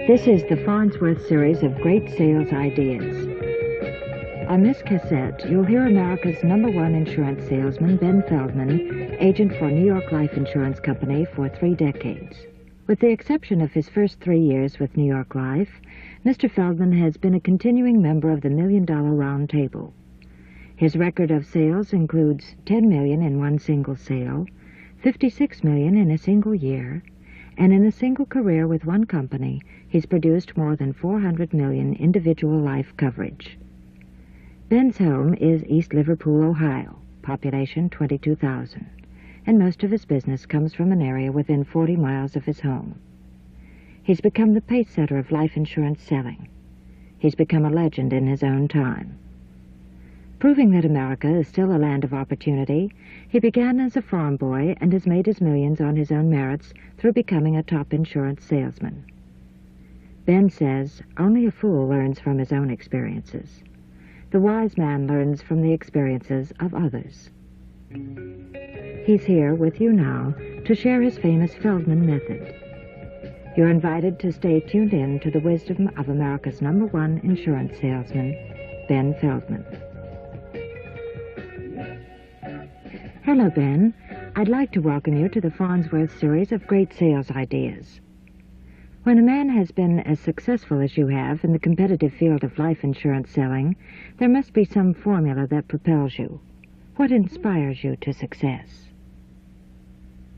This is the Farnsworth series of great sales ideas. On this cassette, you'll hear America's #1 insurance salesman, Ben Feldman, agent for New York Life Insurance Company for 3 decades. With the exception of his first 3 years with New York Life, Mr. Feldman has been a continuing member of the $1 Million Round Table. His record of sales includes $10 million in one single sale, $56 million in a single year, and in a single career with one company, he's produced more than $400 million individual life coverage. Ben's home is East Liverpool, Ohio, population 22,000, and most of his business comes from an area within 40 miles of his home. He's become the pace setter of life insurance selling. He's become a legend in his own time. Proving that America is still a land of opportunity, he began as a farm boy and has made his millions on his own merits through becoming a top insurance salesman. Ben says, only a fool learns from his own experiences. The wise man learns from the experiences of others. He's here with you now to share his famous Feldman method. You're invited to stay tuned in to the wisdom of America's #1 insurance salesman, Ben Feldman. Hello, Ben. I'd like to welcome you to the Farnsworth series of great sales ideas. When a man has been as successful as you have in the competitive field of life insurance selling, there must be some formula that propels you. What inspires you to success?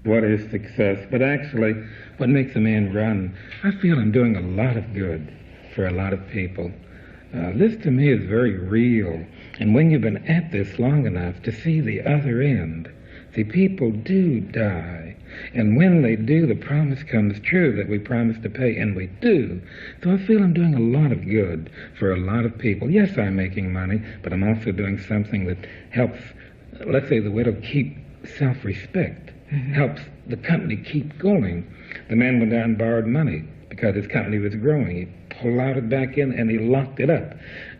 What is success? But actually, what makes a man run? I feel I'm doing a lot of good for a lot of people. This to me is very real. And when you've been at this long enough to see the other end, see, people do die. And when they do, the promise comes true that we promise to pay, and we do. So I feel I'm doing a lot of good for a lot of people. Yes, I'm making money, but I'm also doing something that helps, let's say, the widow keep self-respect, helps the company keep going. The man went down and borrowed money because his company was growing. He pulled it back in, and he locked it up.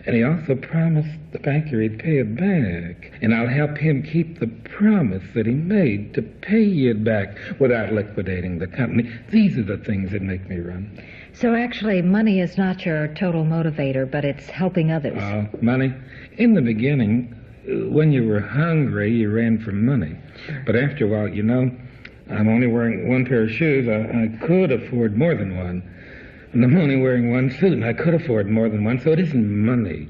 And he also promised the banker he'd pay it back. And I'll help him keep the promise that he made to pay it back without liquidating the company. These are the things that make me run. So actually, money is not your total motivator, but it's helping others. Money? In the beginning, when you were hungry, you ran for money. Sure. But after a while, I'm only wearing one pair of shoes. I could afford more than one. And I'm only wearing one suit, and I could afford more than one, so it isn't money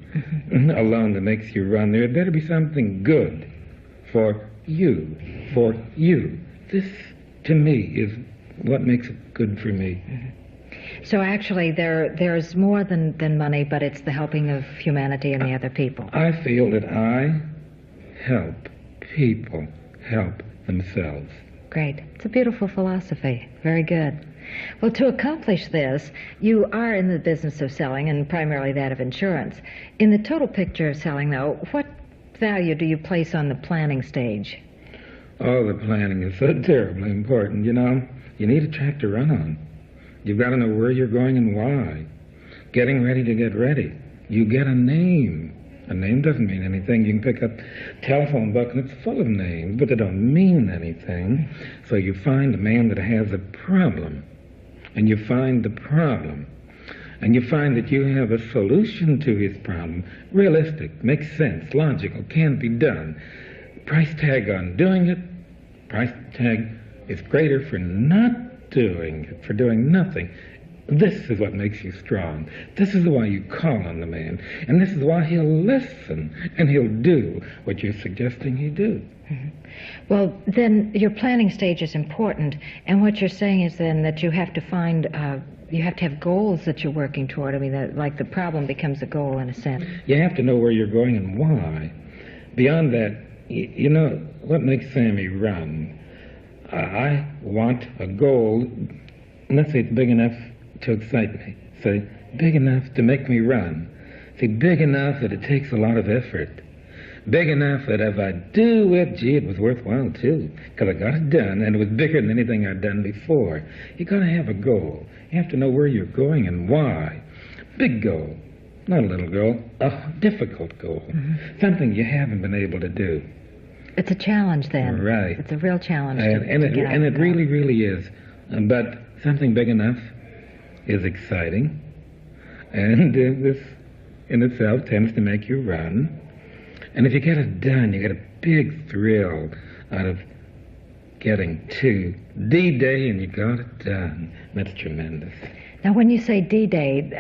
alone that makes you run. There better be something good for you. This, to me, is what makes it good for me. So actually, there's more than money, but it's the helping of humanity and the other people. I feel that I help people help themselves. Great. It's a beautiful philosophy. Very good. Well, to accomplish this, you are in the business of selling, and primarily that of insurance. In the total picture of selling, though, what value do you place on the planning stage? Oh, the planning is so terribly important. You need a track to run on. You've got to know where you're going and why. Getting ready to get ready. You get a name. A name doesn't mean anything. You can pick up a telephone book and it's full of names, but they don't mean anything. So you find a man that has a problem, and you find the problem, and you find that you have a solution to his problem. Realistic, makes sense, logical, can be done. Price tag on doing it. Price tag is greater for not doing it, for doing nothing. This is what makes you strong. This is why you call on the man. And this is why he'll listen, and he'll do what you're suggesting he do. Mm-hmm. Well, then your planning stage is important. And what you're saying is then that you have to find, you have to have goals that you're working toward. I mean, like the problem becomes a goal in a sense. You have to know where you're going and why. Beyond that, you know, what makes Sammy run? I want a goal, let's say it's big enough to excite me. Say, big enough to make me run. See, big enough that it takes a lot of effort. Big enough that if I do it, gee, it was worthwhile too, because I got it done, and it was bigger than anything I'd done before. You got to have a goal. You have to know where you're going and why. Big goal, not a little goal, a difficult goal, something you haven't been able to do. It's a challenge then. Right. It's a real challenge. And it really, really is. But something big enough is exciting, and this in itself tends to make you run. And if you get it done, you get a big thrill out of getting to D-Day, and you got it done. That's tremendous. Now, when you say D-Day,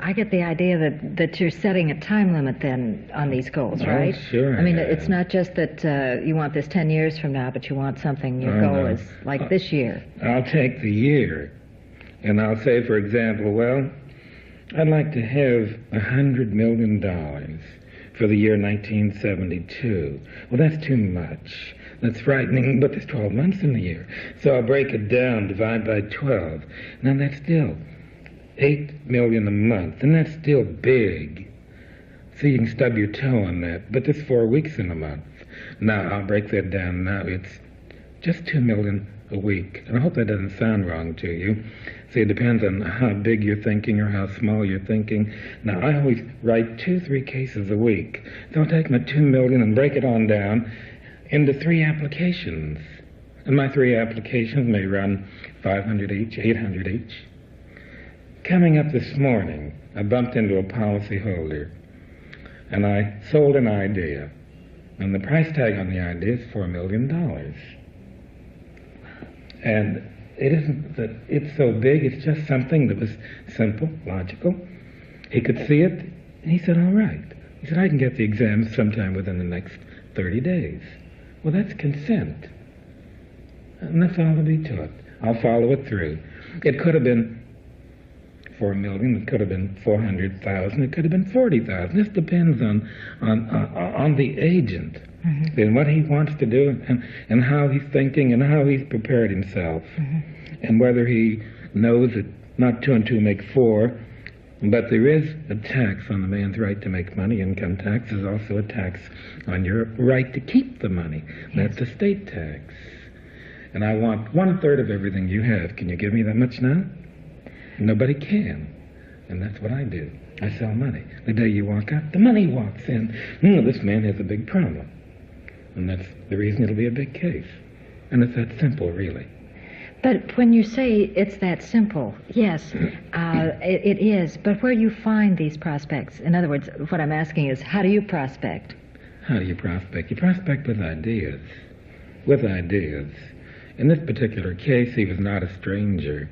I get the idea that you're setting a time limit then on these goals, right? Oh, sure. I mean, it's not just that you want this 10 years from now, but you want something, your goal is like this year. I'll take the year, and I'll say, for example, well, I'd like to have $100 million for the year 1972. Well, that's too much. That's frightening, but there's 12 months in the year. So I'll break it down, divide by 12. Now that's still $8 million a month, and that's still big. So you can stub your toe on that, but there's 4 weeks in a month. Now I'll break that down now. It's just $2 million a week. And I hope that doesn't sound wrong to you. See, it depends on how big you're thinking or how small you're thinking. Now, I always write 2-3 cases a week. So I'll take my $2 million and break it on down into 3 applications. And my 3 applications may run $500 each, $800 each. Coming up this morning, I bumped into a policyholder, and I sold an idea. And the price tag on the idea is $4 million. And it isn't that it's so big, it's just something that was simple, logical. He could see it, and he said, all right. He said, I can get the exam sometime within the next 30 days. Well, that's consent. And that's all there be to it. I'll follow it through. It could have been $4 million, it could have been $400,000, it could have been $40,000. This depends on the agent. Mm-hmm. And what he wants to do, and how he's thinking, and how he's prepared himself, and whether he knows that not 2 and 2 make 4, but there is a tax on the man's right to make money. Income tax is also a tax on your right to keep the money. That's a state tax. And I want 1/3 of everything you have. Can you give me that much now? Nobody can. And that's what I do. I sell money. The day you walk out, the money walks in. This man has a big problem. And that's the reason it'll be a big case. And it's that simple, really. But when you say it's that simple, yes, it is. But where do you find these prospects? In other words, what I'm asking is, how do you prospect? How do you prospect? You prospect with ideas. With ideas. In this particular case, he was not a stranger.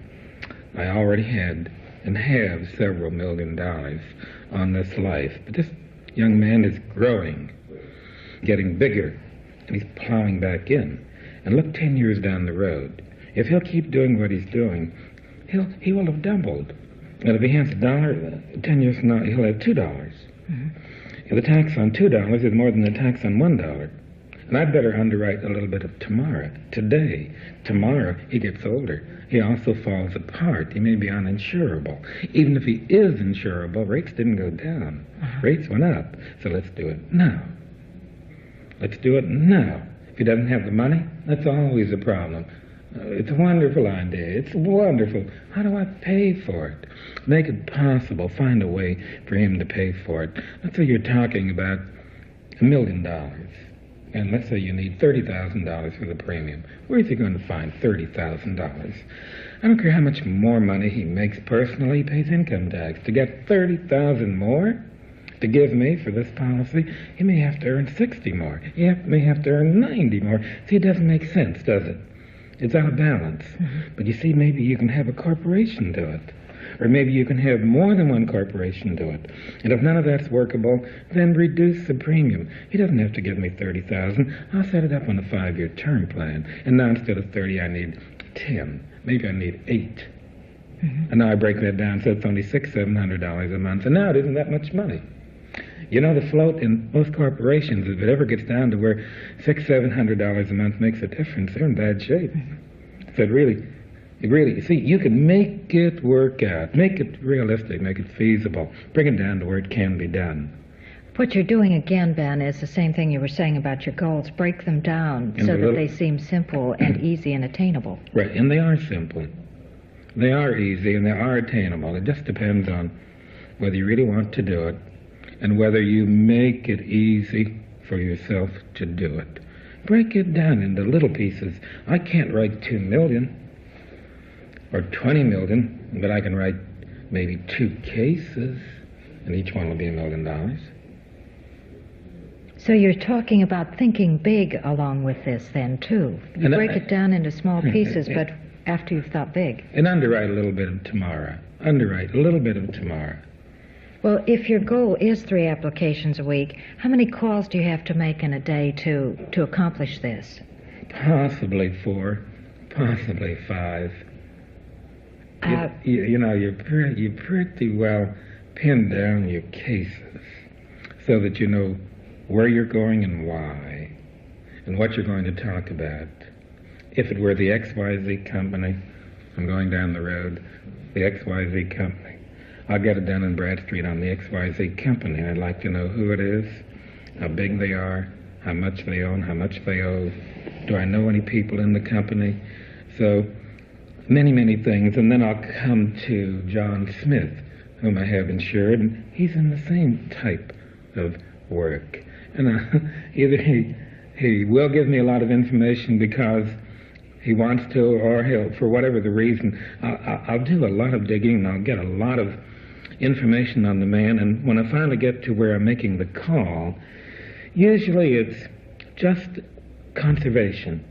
I already had and have several $1 million on this life. But this young man is growing, getting bigger, and he's plowing back in. And look 10 years down the road. If he'll keep doing what he's doing, he will have doubled. And if he has $1, 10 years from now, he'll have $2. Mm-hmm. The tax on $2 is more than the tax on $1. And I'd better underwrite a little bit of tomorrow, today. Tomorrow, he gets older. He also falls apart. He may be uninsurable. Even if he is insurable, rates didn't go down. Rates went up. So let's do it now. Let's do it now. If he doesn't have the money, that's always a problem. It's a wonderful idea. It's wonderful. How do I pay for it? Make it possible. Find a way for him to pay for it. Let's say you're talking about $1 million. And let's say you need $30,000 for the premium. Where is he going to find $30,000? I don't care how much more money he makes personally, he pays income tax. To get $30,000 more to give me for this policy, he may have to earn 60 more. He may have to earn 90 more. See, it doesn't make sense, does it? It's out of balance. Mm-hmm. But you see, maybe you can have a corporation do it. Or maybe you can have more than one corporation do it. And if none of that's workable, then reduce the premium. He doesn't have to give me $30,000. I'll set it up on a 5-year term plan. And now instead of 30, I need 10. Maybe I need 8. Mm-hmm. And now I break that down, so it's only $600-700 a month. And now it isn't that much money. You know, the float in most corporations, if it ever gets down to where $600-700 a month makes a difference, they're in bad shape. Mm-hmm. So it really, you see, you can make it work out, make it realistic, make it feasible, bring it down to where it can be done. What you're doing again, Ben, is the same thing you were saying about your goals. Break them down so that they seem simple and easy and attainable. Right, and they are simple. They are easy and they are attainable. It just depends on whether you really want to do it and whether you make it easy for yourself to do it. Break it down into little pieces. I can't write 2 million or 20 million, but I can write maybe 2 cases, and each one will be $1 million. So you're talking about thinking big along with this then, too. You break it down into small pieces, but after you've thought big. And underwrite a little bit of tomorrow. Underwrite a little bit of tomorrow. Well, if your goal is 3 applications a week, how many calls do you have to make in a day to accomplish this? Possibly 4, possibly 5. You're pretty well pinned down your cases so that you know where you're going and why, and what you're going to talk about. If it were the XYZ company, I'm going down the road, the XYZ company. I'll get it done in Bradstreet on the XYZ company. I'd like to know who it is, how big they are, how much they own, how much they owe. Do I know any people in the company? So many, many things. And then I'll come to John Smith, whom I have insured, and he's in the same type of work. And either he will give me a lot of information because he wants to, or he'll, for whatever the reason, I'll do a lot of digging and I'll get a lot of information on the man. And when I finally get to where I'm making the call, usually it's just conservation.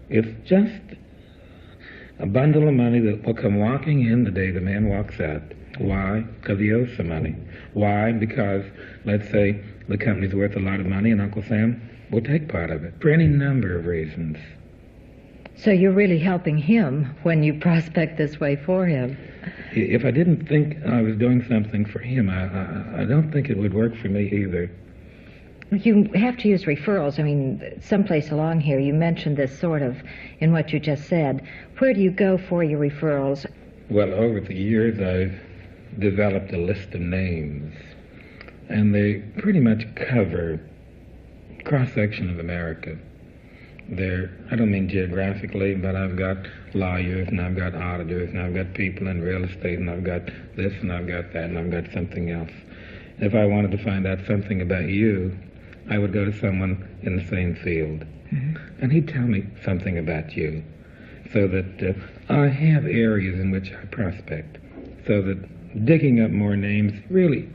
It's just a bundle of money that will come walking in the day the man walks out. Why? Because he owes some money. Why? Because, let's say, the company's worth a lot of money and Uncle Sam will take part of it for any number of reasons. So you're really helping him when you prospect this way for him. If I didn't think I was doing something for him, I don't think it would work for me either. You have to use referrals. I mean, someplace along here, you mentioned this sort of in what you just said. Where do you go for your referrals? Well, over the years, I've developed a list of names, and they pretty much cover cross-section of America. I don't mean geographically, but I've got lawyers, and I've got auditors, and I've got people in real estate, and I've got this, and I've got that, and I've got something else. If I wanted to find out something about you, I would go to someone in the same field, and he'd tell me something about you, so that I have areas in which I prospect, so that digging up more names really,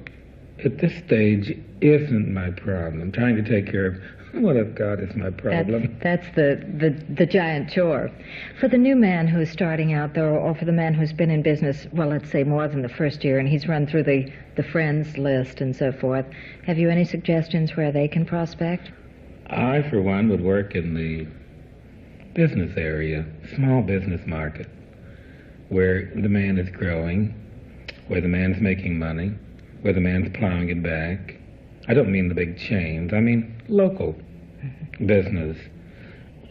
at this stage, isn't my problem. Trying to take care of what I've got is my problem. That's the giant chore. For the new man who's starting out, though, or for the man who's been in business, well, let's say more than the first year, and he's run through the friends list and so forth, have you any suggestions where they can prospect? I, for one, would work in the business area, small business market, where the man is growing, where the man's making money, where the man's plowing it back. I don't mean the big chains, I mean local business.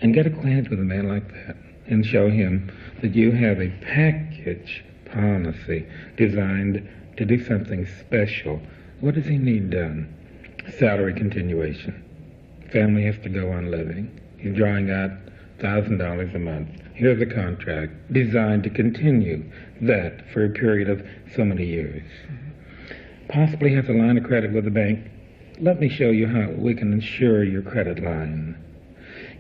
And get acquainted with a man like that and show him that you have a package policy designed to do something special. What does he need done? Salary continuation. Family has to go on living. He's drawing out $1,000 a month. Here's a contract designed to continue that for a period of so many years. Possibly has a line of credit with the bank. Let me show you how we can insure your credit line.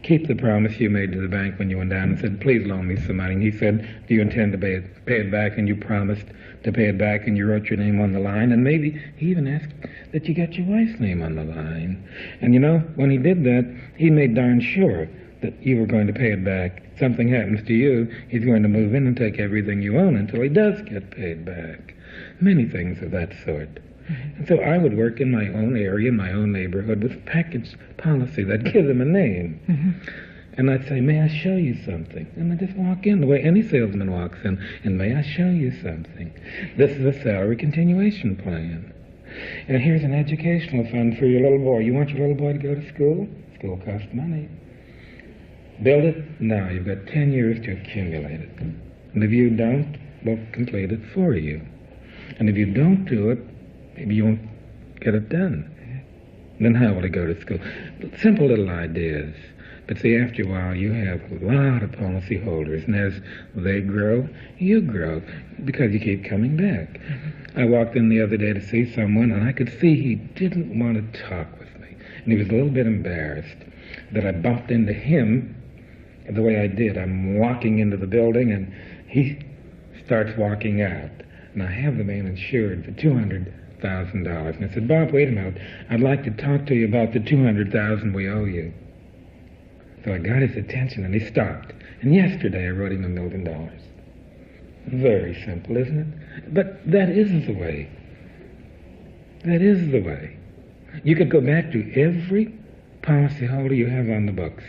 Keep the promise you made to the bank when you went down and said, please loan me some money. And he said, do you intend to pay it back? And you promised to pay it back, and you wrote your name on the line. And maybe he even asked that you get your wife's name on the line. And you know, when he did that, he made darn sure that you were going to pay it back. Something happens to you, he's going to move in and take everything you own until he does get paid back. Many things of that sort. And so I would work in my own area, in my own neighborhood, with package policy that gives him a name. And I'd say, may I show you something? And I'd just walk in the way any salesman walks in, and may I show you something? This is a salary continuation plan. And here's an educational fund for your little boy. You want your little boy to go to school? School costs money. Build it now. You've got 10 years to accumulate it. And if you don't, we'll complete it for you. And if you don't do it, maybe you won't get it done. Then how will he go to school? Simple little ideas. But see, after a while, you have a lot of policy holders, and as they grow, you grow, because you keep coming back. I walked in the other day to see someone, and I could see he didn't want to talk with me. And he was a little bit embarrassed that I bumped into him the way I did. I'm walking into the building, and he starts walking out. and I have the man insured for $200,000. And I said, Bob, wait a minute. I'd like to talk to you about the $200,000 we owe you. So I got his attention, and he stopped. And yesterday I wrote him $1 million. Very simple, isn't it? But that is the way. That is the way. You could go back to every policyholder you have on the books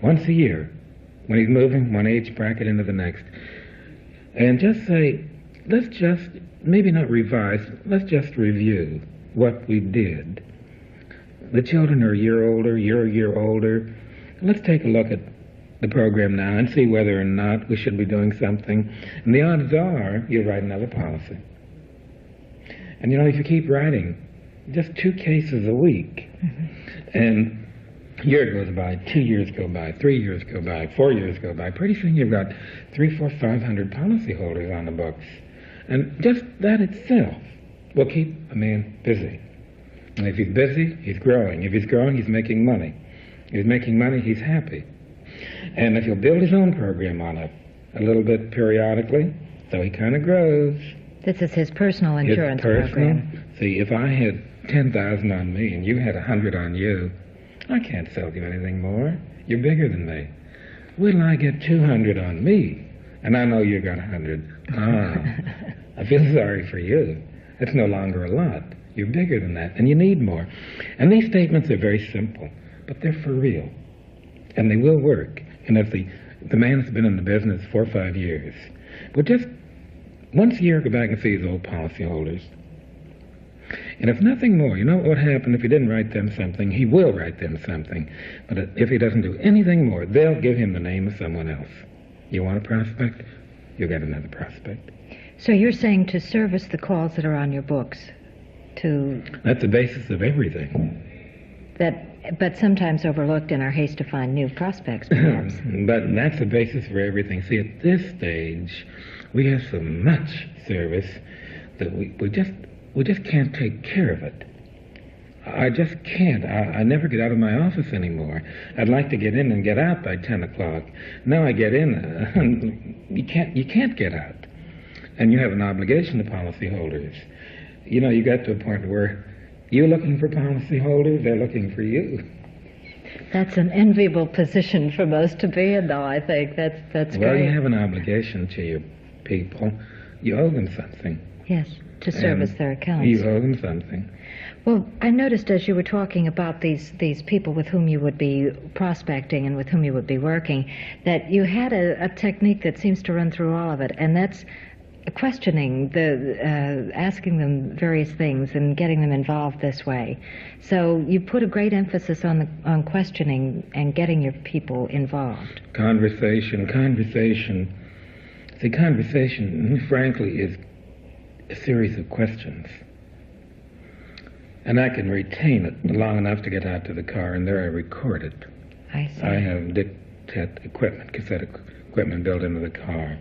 once a year when he's moving one age bracket into the next, and just say, let's just, maybe not revise, let's just review what we did. The children are a year older, you're a year older. Let's take a look at the program now and see whether or not we should be doing something. And the odds are you'll write another policy. And you know, if you keep writing just 2 cases a week, and a year goes by, 2 years go by, 3 years go by, 4 years go by, pretty soon you've got 300, 400, 500 policyholders on the books. And just that itself will keep a man busy. And if he's busy, he's growing. If he's growing, he's making money. If he's making money, he's happy. And if he'll build his own program on it a little bit periodically, so he kind of grows. This is his personal insurance program. See, if I had 10,000 on me and you had 100 on you, I can't sell you anything more. You're bigger than me. Wait till I get 200 on me, and I know you got 100. I feel sorry for you. It's no longer a lot. You're bigger than that, and you need more. And these statements are very simple, but they're for real, and they will work. And if the man's been in the business 4 or 5 years, but just once a year go back and see his old policyholders. And if nothing more, you know what would happen if he didn't write them something? He will write them something. But if he doesn't do anything more, they'll give him the name of someone else. You want a prospect? You'll get another prospect. So you're saying to service the calls that are on your books, to... That's the basis of everything. But sometimes overlooked in our haste to find new prospects, perhaps. But that's the basis for everything. See, at this stage, we have so much service that we just can't take care of it. I just can't. I never get out of my office anymore. I'd like to get in and get out by 10 o'clock. Now I get in, and you can't get out. And you have an obligation to policyholders. You know, you got to a point where you're looking for policyholders, they're looking for you. That's an enviable position for most to be in, though, I think. That's well, great. Well, you have an obligation to your people. You owe them something. Yes, to service their accounts. You owe them something. Well, I noticed as you were talking about these people with whom you would be prospecting and with whom you would be working, that you had a technique that seems to run through all of it, and that's questioning, asking them various things and getting them involved this way. So you put a great emphasis on questioning and getting your people involved. Conversation. See, conversation, frankly, is a series of questions. And I can retain it long enough to get out to the car, and there I record it. I see. I have cassette equipment built into the car.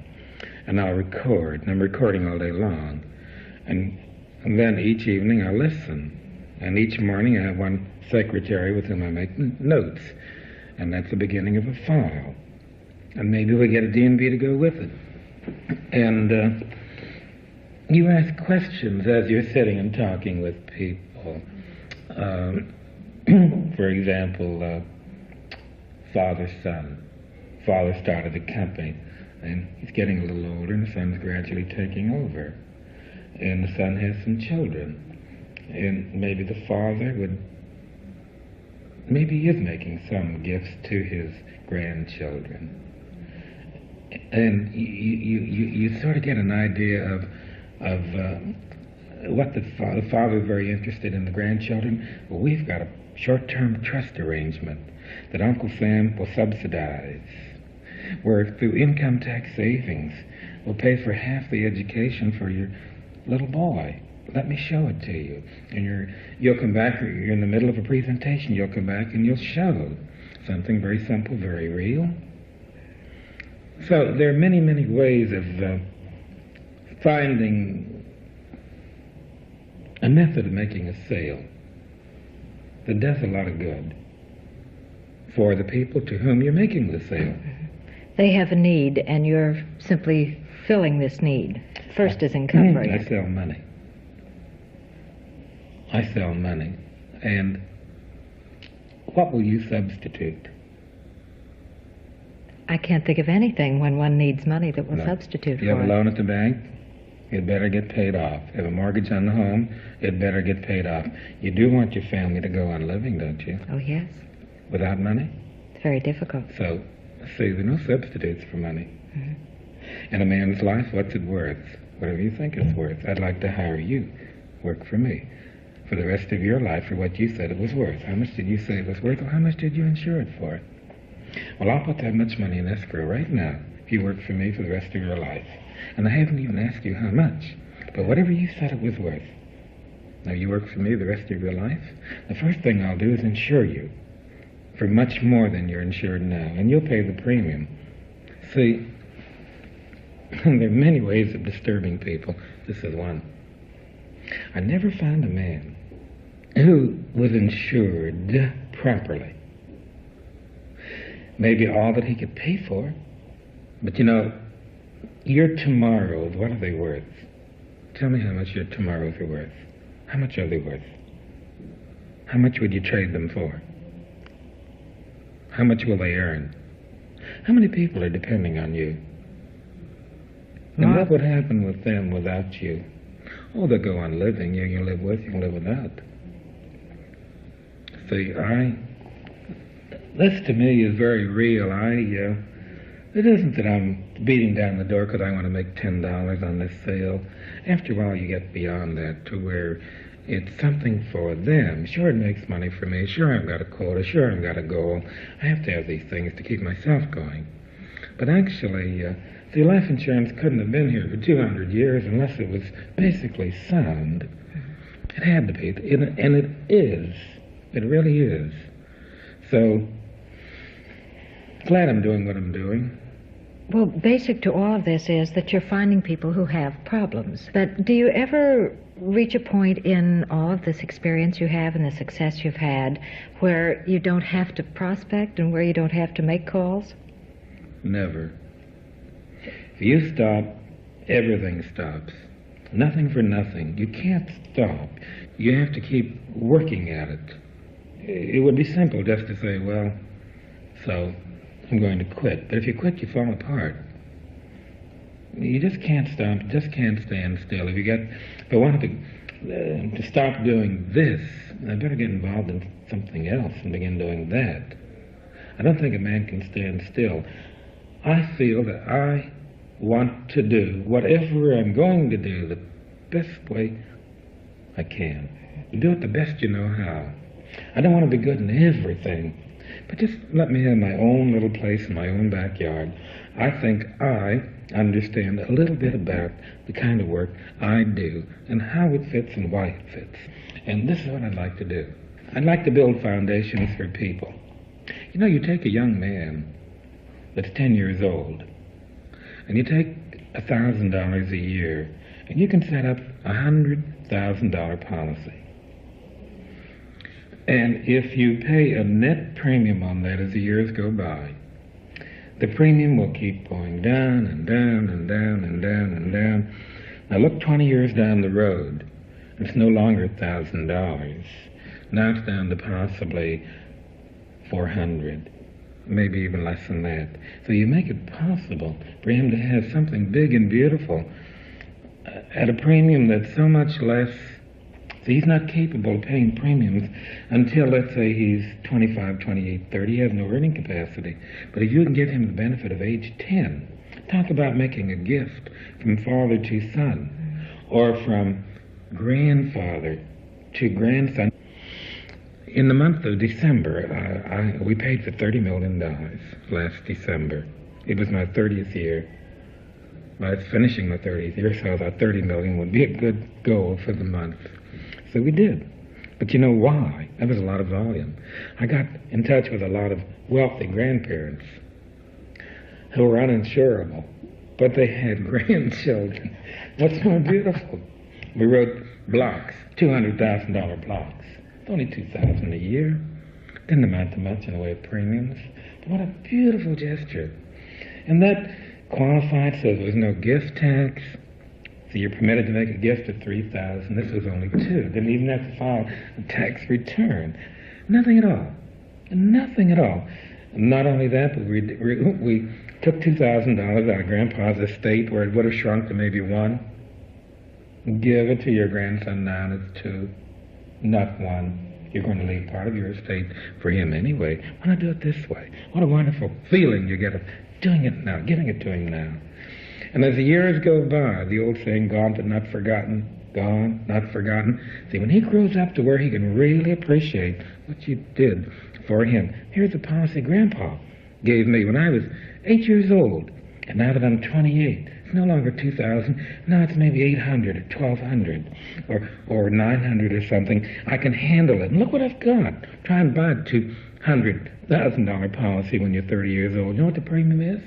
And I'll record, and I'm recording all day long. And then each evening I'll listen. And each morning I have one secretary with whom I make notes. And that's the beginning of a file. And maybe we get a D&B to go with it. And you ask questions as you're sitting and talking with people. For example, father-son. Father started a company. And he's getting a little older, and the son's gradually taking over. And the son has some children. And maybe the father maybe he is making some gifts to his grandchildren. And you sort of get an idea of what the father is very interested in the grandchildren. Well, we've got a short-term trust arrangement that Uncle Sam will subsidize, where through income tax savings we'll pay for half the education for your little boy. Let me show it to you. And you'll come back, you're in the middle of a presentation, you'll come back and you'll show something very simple, very real. So there are many, many ways of finding a method of making a sale that does a lot of good for the people to whom you're making the sale. They have a need, and you're simply filling this need? First is in covering I it. sell money. I sell money. And what will you substitute? I can't think of anything when one needs money that will No. substitute You have for a it. loan at the bank, it better get paid off. You have a mortgage on the home, it better get paid off. You do want your family to go on living, don't you? Oh, yes. Without money? It's very difficult. So, see, there are no substitutes for money. Mm-hmm. In a man's life, what's it worth? Whatever you think it's worth. I'd like to hire you. Work for me. For the rest of your life for what you said it was worth. How much did you say it was worth, or how much did you insure it for? Well, I'll put that much money in escrow right now if you work for me for the rest of your life. And I haven't even asked you how much, but whatever you said it was worth. Now, you work for me the rest of your life, the first thing I'll do is insure you for much more than you're insured now, and you'll pay the premium. See, there are many ways of disturbing people. This is one. I never found a man who was insured properly. Maybe all that he could pay for. But you know, your tomorrows, what are they worth? Tell me how much your tomorrows are worth. How much are they worth? How much would you trade them for? How much will they earn? How many people are depending on you? And what would happen with them without you? Oh, they'll go on living. You can live with, you can live without. See, this to me is very real. It isn't that I'm beating down the door because I want to make $10 on this sale. After a while, you get beyond that to where it's something for them. Sure, it makes money for me. Sure, I've got a quota. Sure, I've got a goal. I have to have these things to keep myself going. But actually, see, life insurance couldn't have been here for 200 years unless it was basically sound. It had to be, and it is. It really is. So, glad I'm doing what I'm doing. Well, basic to all of this is that you're finding people who have problems. But do you ever reach a point in all of this experience you have and the success you've had where you don't have to prospect and where you don't have to make calls? Never. If you stop, everything stops. Nothing for nothing. You can't stop. You have to keep working at it. It would be simple just to say, well, so I'm going to quit. But if you quit, you fall apart. You just can't stop. You just can't stand still. If I wanted to stop doing this, I better get involved in something else and begin doing that. I don't think a man can stand still. I feel that I want to do whatever I'm going to do the best way I can. You do it the best you know how. I don't want to be good in everything, but just let me have my own little place in my own backyard. I think I understand a little bit about the kind of work I do and how it fits and why it fits. And this is what I'd like to do. I'd like to build foundations for people. You know, you take a young man that's 10 years old, and you take $1,000 a year, and you can set up a $100,000 policy. And if you pay a net premium on that as the years go by, the premium will keep going down and down and down and down and down. Now look 20 years down the road, it's no longer $1,000. Now it's down to possibly $400, maybe even less than that. So you make it possible for him to have something big and beautiful at a premium that's so much less. So he's not capable of paying premiums until, let's say, he's 25, 28, 30. He has no earning capacity. But if you can give him the benefit of age 10, talk about making a gift from father to son, or from grandfather to grandson. In the month of December, we paid for $30 million last December. It was my 30th year. Well, it's finishing my 30th year, so I thought $30 million would be a good goal for the month. So we did. But you know why? That was a lot of volume. I got in touch with a lot of wealthy grandparents who were uninsurable, but they had grandchildren. What's more beautiful? We wrote blocks, $200,000 blocks. It's only $2,000 a year. Didn't amount to much in the way of premiums. But what a beautiful gesture. And that qualified, so there was no gift tax. So you're permitted to make a gift of $3,000. This was only $2,000. Didn't even have to file a tax return. Nothing at all. Nothing at all. Not only that, but we took $2,000 out of Grandpa's estate where it would have shrunk to maybe $1. Give it to your grandson now, and it's $2, not $1. You're going to leave part of your estate for him anyway. Why not do it this way? What a wonderful feeling you get of doing it now, giving it to him now. And as the years go by, the old saying, gone but not forgotten, gone, not forgotten. See, when he grows up to where he can really appreciate what you did for him, here's the policy Grandpa gave me when I was 8 years old. And now that I'm 28, it's no longer $2,000. Now it's maybe $800 or $1,200 or $900 or something. I can handle it. And look what I've got. Try and buy a $200,000 policy when you're 30 years old. You know what the premium is?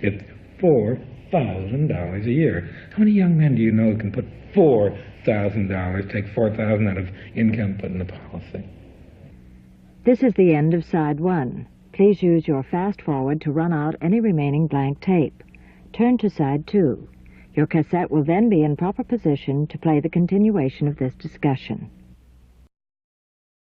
It's $4,000 a year. How many young men do you know who can put $4,000, take $4,000 out of income, put in the policy? This is the end of side 1. Please use your fast forward to run out any remaining blank tape. Turn to side 2. Your cassette will then be in proper position to play the continuation of this discussion.